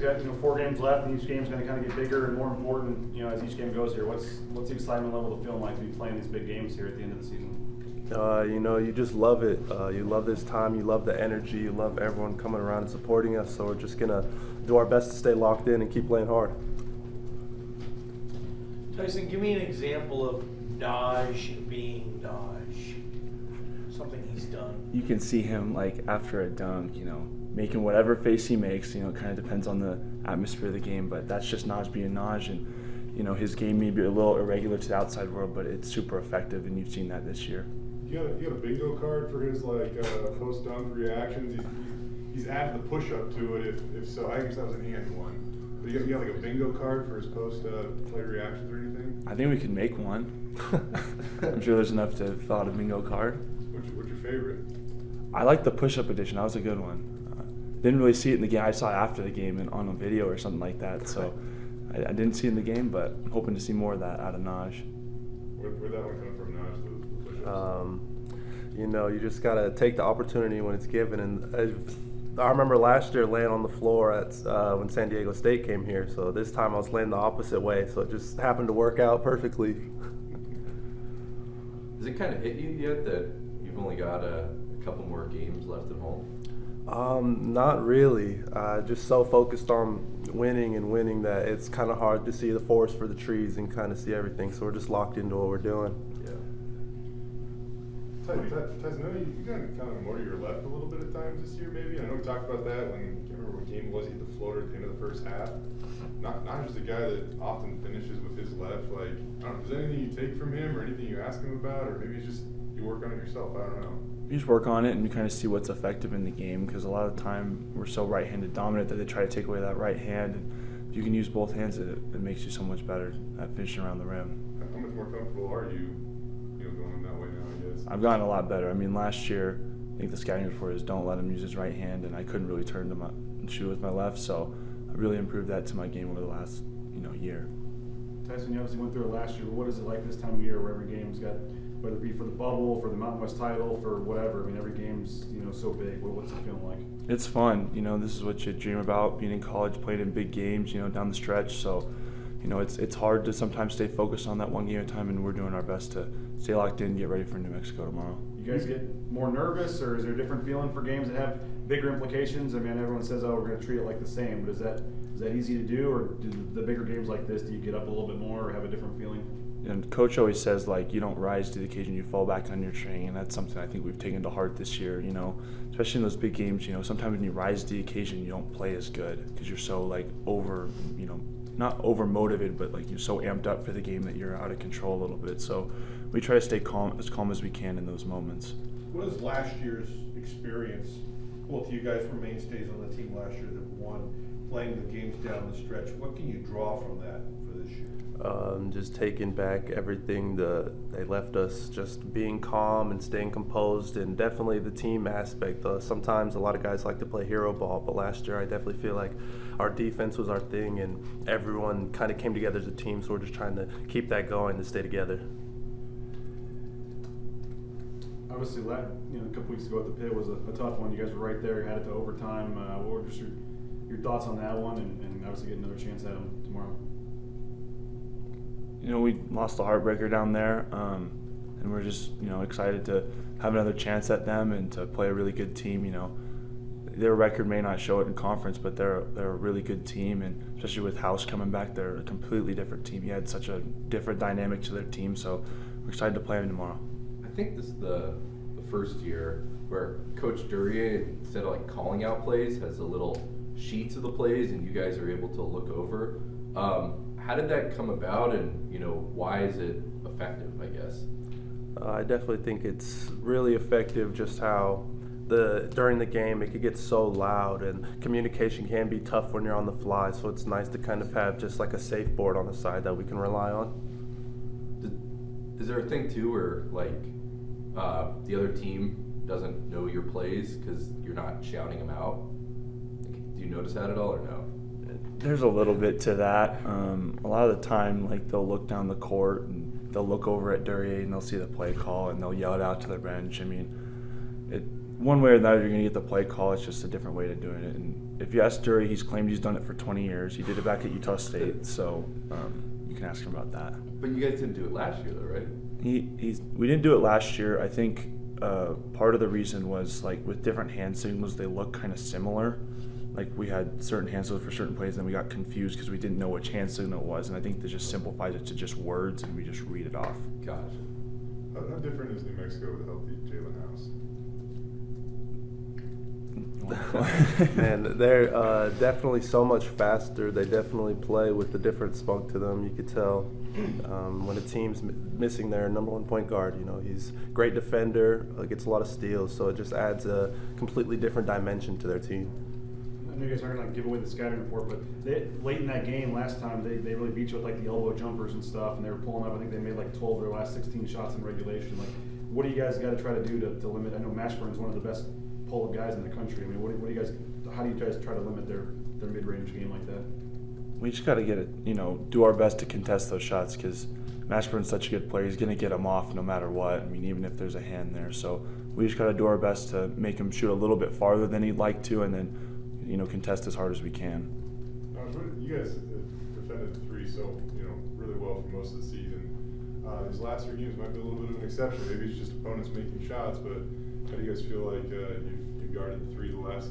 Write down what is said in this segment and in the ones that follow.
got 4 games left, and each game's going to kind of get bigger and more important. As each game goes here, what's the excitement level of the film like to be playing these big games here at the end of the season? You just love it. You love this time. You love the energy. You love everyone coming around and supporting us. So we're just gonna do our best to stay locked in and keep playing hard. Tyson, give me an example of Naje being Naje. Something he's done. You can see him like after a dunk, making whatever face he makes. It kind of depends on the atmosphere of the game, but that's just Naje being Naje. And his game may be a little irregular to the outside world, but it's super effective, and you've seen that this year. You got a bingo card for his post dunk reactions. He's added the push up to it. If so, I guess that was an and one. But you got like a bingo card for his post play reactions or anything? I think we could make one. I'm sure there's enough to fill out a bingo card. What's your favorite? I like the push up edition. That was a good one. Didn't really see it in the game. I saw it after the game and on a video or something like that. So I didn't see it in the game, but I'm hoping to see more of that out of Naje. Where'd that one come from, Naje? You just gotta take the opportunity when it's given. And I remember last year laying on the floor when San Diego State came here. So this time I was laying the opposite way. So it just happened to work out perfectly. Does it kind of hit you yet that you've only got a couple more games left at home? Not really. Just so focused on winning that it's kind of hard to see the forest for the trees and kind of see everything. So we're just locked into what we're doing. Yeah. Tyson, you got kind of more to your left a little bit at times this year, maybe. I know we talked about that when I can't remember what game it was. He hit the floater at the end of the first half. Not just a guy that often finishes with his left. Like, I don't know, is there anything you take from him or anything you ask him about, or maybe it's just you work on it yourself? I don't know. You just work on it and you kind of see what's effective in the game, because a lot of the time we're so right-handed dominant that they try to take away that right hand. And if you can use both hands, it makes you so much better at finishing around the rim. How much more comfortable are you, going that way now, I guess? I've gotten a lot better. I mean, last year, I think the scouting report is don't let him use his right hand, and I couldn't really turn to and shoot with my left, so I really improved that to my game over the last year. Tyson, you obviously went through it last year. What is it like this time of year where every game's got, whether it be for the bubble, for the Mountain West title, for whatever? I mean, every game's so big. What's it feeling like? It's fun. This is what you dream about, being in college, playing in big games, down the stretch. So, it's hard to sometimes stay focused on that one game at a time, and we're doing our best to stay locked in and get ready for New Mexico tomorrow. You guys get more nervous, or is there a different feeling for games that have bigger implications? I mean, everyone says, we're going to treat it like the same, but is that easy to do, or do the bigger games like this, do you get up a little bit more or have a different feeling? And Coach always says, you don't rise to the occasion, you fall back on your training, and that's something I think we've taken to heart this year, especially in those big games. Sometimes when you rise to the occasion, you don't play as good because you're so, not over-motivated, but, you're so amped up for the game that you're out of control a little bit. So we try to stay calm as we can in those moments. What is last year's experience? Both of you guys were mainstays on the team last year that won, playing the games down the stretch. What can you draw from that for this year? Just taking back everything they left us, just being calm and staying composed, and definitely the team aspect. Sometimes a lot of guys like to play hero ball, but last year I definitely feel like our defense was our thing, and everyone kind of came together as a team, so we're just trying to keep that going to stay together. Obviously, a couple weeks ago at the pit was a tough one. You guys were right there, you had it to overtime. What were just your thoughts on that one, and obviously get another chance at them tomorrow? We lost the heartbreaker down there, and we're just excited to have another chance at them and to play a really good team. Their record may not show it in conference, but they're a really good team, and especially with House coming back, they're a completely different team. He had such a different dynamic to their team, so we're excited to play them tomorrow. I think this is the first year where Coach Duryea, instead of calling out plays, has the little sheets of the plays, and you guys are able to look over. How did that come about, and why is it effective, I guess? I definitely think it's really effective just how during the game it could get so loud, and communication can be tough when you're on the fly, so it's nice to kind of have just a safe board on the side that we can rely on. Is there a thing too where the other team doesn't know your plays because you're not shouting them out? Do you notice that at all or no? There's a little bit to that. A lot of the time, they'll look down the court and they'll look over at Duryea and they'll see the play call and they'll yell it out to their bench. I mean, one way or another, you're going to get the play call. It's just a different way to doing it. And if you ask Dury, he's claimed he's done it for 20 years. He did it back at Utah State, so you can ask him about that. But you guys didn't do it last year, though, right? We didn't do it last year. I think part of the reason was, like, with different hand signals, they look kind of similar. Like, we had certain hand signals for certain plays, and then we got confused because we didn't know which hand signal it was. And I think that just simplifies it to just words, and we just read it off. Gosh. How different is New Mexico with a healthy Jalen House? Man, they're definitely so much faster. They definitely play with a different spunk to them. You could tell when a team's missing their number one point guard. You know, he's a great defender, gets a lot of steals, so it just adds a completely different dimension to their team. I know you guys aren't going to give away the scouting report, but late in that game last time, they really beat you with like the elbow jumpers and stuff, and they were pulling up. I think they made like 12 of their last 16 shots in regulation. Like, what do you guys got to try to do to limit? I know Mashburn's one of the best pull-up guys in the country. I mean, what do you guys? How do you guys try to limit their mid-range game like that? We just got to get it, do our best to contest those shots because Mashburn's such a good player. He's going to get them off no matter what. I mean, even if there's a hand there. So we just got to do our best to make him shoot a little bit farther than he'd like to, and then, contest as hard as we can. You guys defended the three so really well for most of the season. These last 3 games might be a little bit of an exception. Maybe it's just opponents making shots, but how do you guys feel like you've guarded the three the last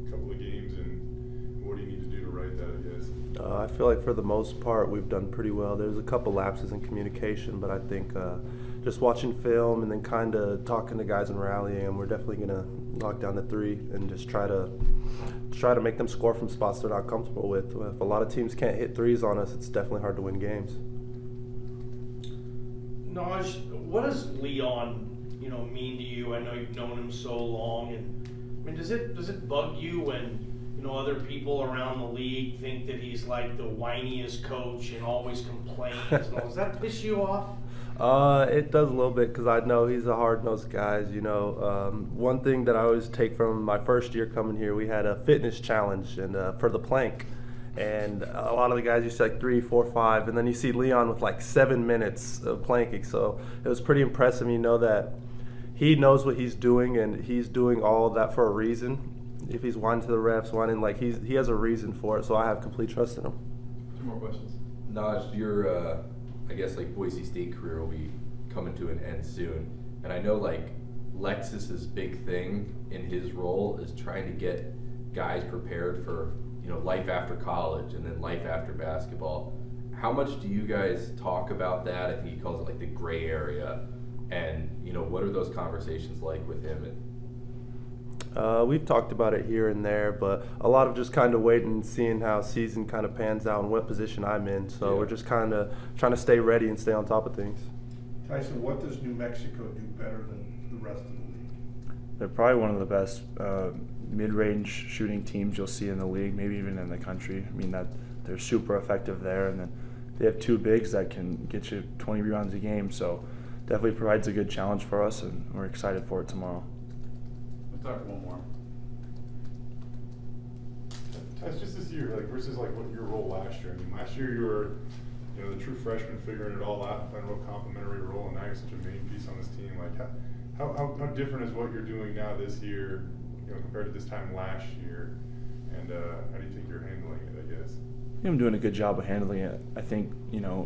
couple of games, and what do you need to do to right that, I guess? I feel like for the most part we've done pretty well. There's a couple lapses in communication, but I think just watching film and then kind of talking to guys and rallying them, we're definitely going to knock down the three and just try to make them score from spots they're not comfortable with. If a lot of teams can't hit threes on us, it's definitely hard to win games. Naje, what does Leon, mean to you? I know you've known him so long, and I mean, does it bug you when other people around the league think that he's like the whiniest coach and always complains? Does that piss you off? It does a little bit because I know he's a hard-nosed guy. One thing that I always take from my first year coming here, we had a fitness challenge and for the plank. And a lot of the guys used to like 3, 4, 5, and then you see Leon with like 7 minutes of planking. So it was pretty impressive. You know that he knows what he's doing, and he's doing all of that for a reason. If he's whining to the refs, he has a reason for it. So I have complete trust in him. 2 more questions. Naje, your I guess like Boise State career will be coming to an end soon, and I know like Lexus's big thing in his role is trying to get guys prepared for life after college and then life after basketball. How much do you guys talk about that? I think he calls it like the gray area, and what are those conversations like with him? We've talked about it here and there, but a lot of just kind of waiting and seeing how season kind of pans out and what position I'm in. So we're just kind of trying to stay ready and stay on top of things. Tyson, what does New Mexico do better than the rest of the league? They're probably one of the best mid-range shooting teams you'll see in the league, maybe even in the country. I mean, that they're super effective there, and then they have 2 bigs that can get you 20 rebounds a game. So definitely provides a good challenge for us, and we're excited for it tomorrow. Talk one more. That's just this year, like versus like what your role last year. I mean, last year you were, the true freshman figuring it all out, playing a real complimentary role, and now you're such a main piece on this team. Like, how different is what you're doing now this year, compared to this time last year? And how do you think you're handling it? I guess. I'm doing a good job of handling it. I think,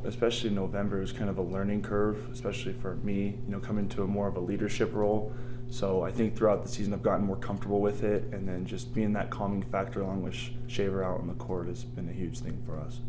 especially in November, it was kind of a learning curve, especially for me, coming to more of a leadership role. So I think throughout the season I've gotten more comfortable with it, and then just being that calming factor along with Shaver out on the court has been a huge thing for us.